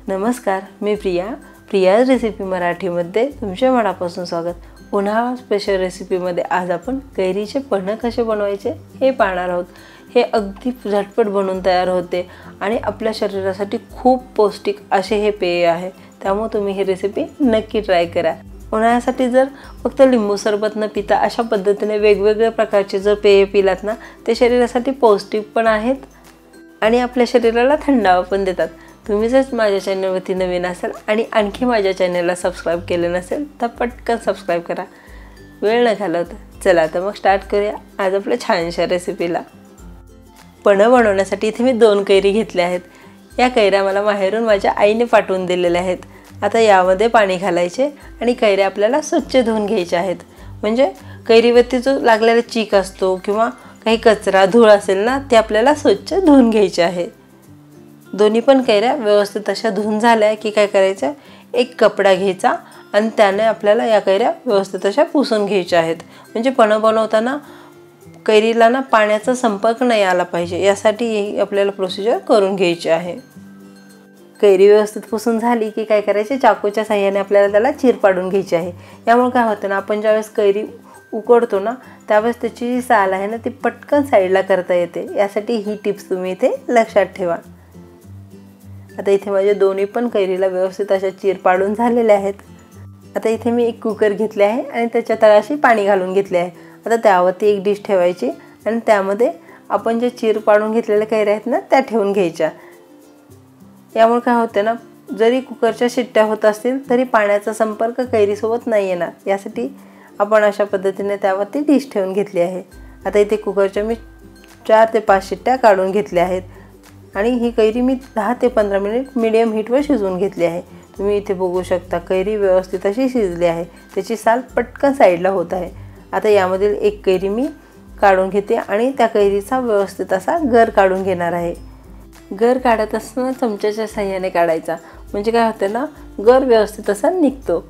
नमस्कार, मी प्रियाज रेसिपी मराठीमध्ये तुमच्या मनापासून स्वागत। उन्हाळा स्पेशल रेसिपीमध्ये आज आपण कैरीचे पन्ह कसे बनवायचे हे पाहणार आहोत। हे अगदी झटपट बनवून तयार होते आणि आपल्या शरीरासाठी खूप पौष्टिक असे हे पेय आहे। त्यामुळे तुम्ही ही रेसिपी नक्की ट्राय करा। उन्हाळ्यासाठी जर फक्त लिंबू सरबत न पिता अशा पद्धतीने वेगवेगळ्या प्रकारचे जर पेय पिलात ना, ते शरीरासाठी पौष्टिक पण आहेत आणि आपल्या शरीराला थंडावा पण देतात। तुम्ही जर माझ्या चॅनलवरती नवीन असाल आणि आणखी माझ्या चॅनलला सबस्क्राइब केले नसेल तर पटकन सबस्क्राइब करा, वेळ न घालवता। चला तर मग स्टार्ट करूया आज आपल्या छानशा रेसिपीला। पन्ह बनवण्यासाठी इथे मी 2 कैरी घेतल्या आहेत। या कैऱ्या मला माहेरून माझ्या आईने पाठवून दिलेल्या आहेत। आता यामध्ये पाणी घालायचे आणि कैऱ्या आपल्याला स्वच्छ धुवून घ्यायच्या आहेत। म्हणजे कैरीवरती जो लागलेला चीक असतो किंवा काही कचरा धूळ असेल ना, ते आपल्याला स्वच्छ धुवून घ्यायचे आहे। दोन्ही पण कैऱ्या व्यवस्थित अशा धुवून झाल्या की काय करायचं, एक कपडा घ्यायचा आणि त्याने आपल्याला या कैऱ्या व्यवस्थित अशा पुसून घ्यायच्या आहेत। म्हणजे पन्ह बनवताना कैरीला ना पाण्याचा संपर्क नाही आला पाहिजे, यासाठी ही आपल्याला प्रोसिजर करून घ्यायची आहे। कैरी व्यवस्थित पुसून झाली की काय करायचे, चाकूच्या साहाय्याने आपल्याला त्याला चीर पाडून घ्यायची आहे। यामुळे काय होतं ना, आपण ज्यावेळेस कैरी उकडतो ना, त्यावेळेस त्याची जी साल आहे ना, ती पटकन साईडला करता येते। यासाठी ही टिप्स तुम्ही इथे लक्षात ठेवा। आता इथे माझे दोन्ही पण कैरीला व्यवस्थित अशा चीर पाडून झालेले आहेत। आता इथे मी एक कुकर घेतले आहे आणि त्याच्या तळाशी पाणी घालून घेतले आहे। आता त्यावरती एक डिश ठेवायची आणि त्यामध्ये आपण जे चीर पाडून घेतलेल्या कैऱ्या आहेत ना, त्या ठेवून घ्यायच्या। यामुळे काय होते ना, जरी कुकरच्या शिट्ट्या होत असतील तरी पाण्याचा संपर्क कैरीसोबत नाही येणार, यासाठी आपण अशा पद्धतीने त्यावरती डिश ठेवून घेतली आहे। आता इथे कुकरच्या मी 4 ते 5 शिट्ट्या काढून घेतल्या आहेत आणि ही कैरी मी 10 ते 15 मिनिट मीडियम हीटवर शिजवून घेतली आहे। तुम्ही इथे बघू शकता कैरी व्यवस्थित अशी शिजली आहे, त्याची साल पटकन साईडला होत आहे। आता यामधील एक कैरी मी काढून घेते आणि त्या कैरीचा व्यवस्थित असा गर काढून घेणार आहे। गर काढत असताना चमच्याच्या साहाय्याने काढायचा, म्हणजे काय होते ना, गर व्यवस्थित असा निघतो।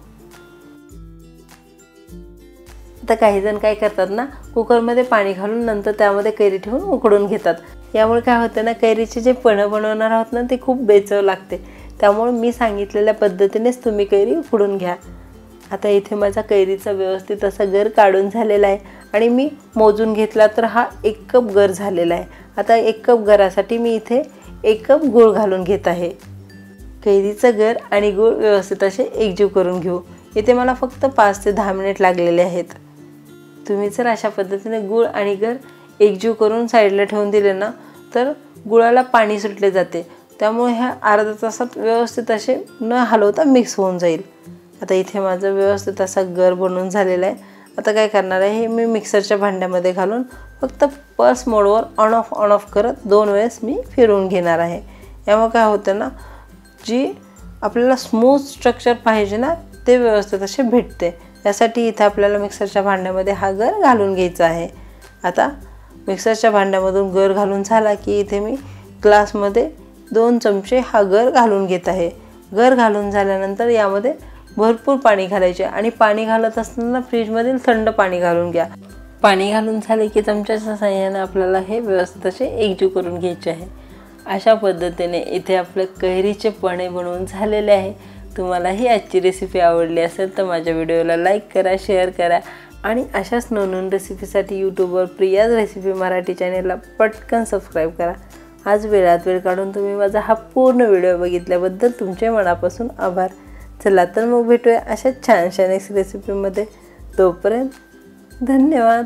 आता काही जण काय करतात ना, कुकरमध्ये पाणी घालून नंतर त्यामध्ये कैरी ठेवून उकडून घेतात। यामुळे काय होतं ना, कैरीचे जे पन्ह बनवणार आहोत ना, ते खूप बेचव लागते। त्यामुळे मी सांगितलेल्या पद्धतीनेच तुम्ही कैरी उकडून घ्या। आता इथे माझा कैरीचा व्यवस्थित असा गर काढून झालेला आहे आणि मी मोजून घेतला तर हा 1 कप गर झालेला आहे। आता 1 कप गरासाठी मी इथे 1 कप गूळ घालून घेत आहे। कैरीचं गर आणि गूळ व्यवस्थित असे एकजीव करून घेऊ। इथे मला फक्त 5 ते 10 मिनिट लागलेले आहेत। तुम्ही जर अशा पद्धतीने गूळ आणि गर एकजीव करून साईडला ठेवून दिले ना, तर गुळाला पाणी सुटले जाते। त्यामुळे ह्या अर्धा तासात व्यवस्थित असे न हलवता मिक्स होऊन जाईल। आता इथे माझं व्यवस्थित असा गर बनवून झालेला आहे। आता काय करणार आहे, हे मी मिक्सरच्या भांड्यामध्ये घालून फक्त पल्स मोडवर ऑन ऑफ करत 2 वेळेस मी फिरवून घेणार आहे। यामुळे काय होतं ना, जी आपल्याला स्मूथ स्ट्रक्चर पाहिजे ना, ते व्यवस्थित असे भेटते। यासाठी इथे आपल्याला मिक्सरच्या भांड्यामध्ये हा गर घालून घ्यायचा आहे। आता मिक्सरच्या भांड्यामधून गर घालून झाला की इथे मी ग्लासमध्ये 2 चमचे हा गर घालून घेत आहे। गर घालून झाल्यानंतर यामध्ये भरपूर पाणी घालायचे आणि पाणी घालत असताना फ्रीजमधील थंड पाणी घालून घ्या। पाणी घालून झाले की चमच्याच्या साहाय्याने आपल्याला हे व्यवस्थित असे एकजीव करून घ्यायचे आहे। अशा पद्धतीने इथे आपले कैरीचे पन्ह बनवून झालेले आहे। तुम्हाला ही आजची रेसिपी आवडली असेल तर माझ्या व्हिडिओला लाईक करा, शेअर करा आणि अशाच नवनवीन रेसिपीसाठी यूट्यूबवर प्रियाज रेसिपी मराठी चॅनलला पटकन सबस्क्राईब करा। आज वेळात वेळ काढून तुम्ही माझा हा पूर्ण व्हिडिओ बघितल्याबद्दल तुमचे मनापासून आभार। चला तर मग भेटूया अशा छानशा नेक्स्ट रेसिपीमध्ये। तोपर्यंत धन्यवाद।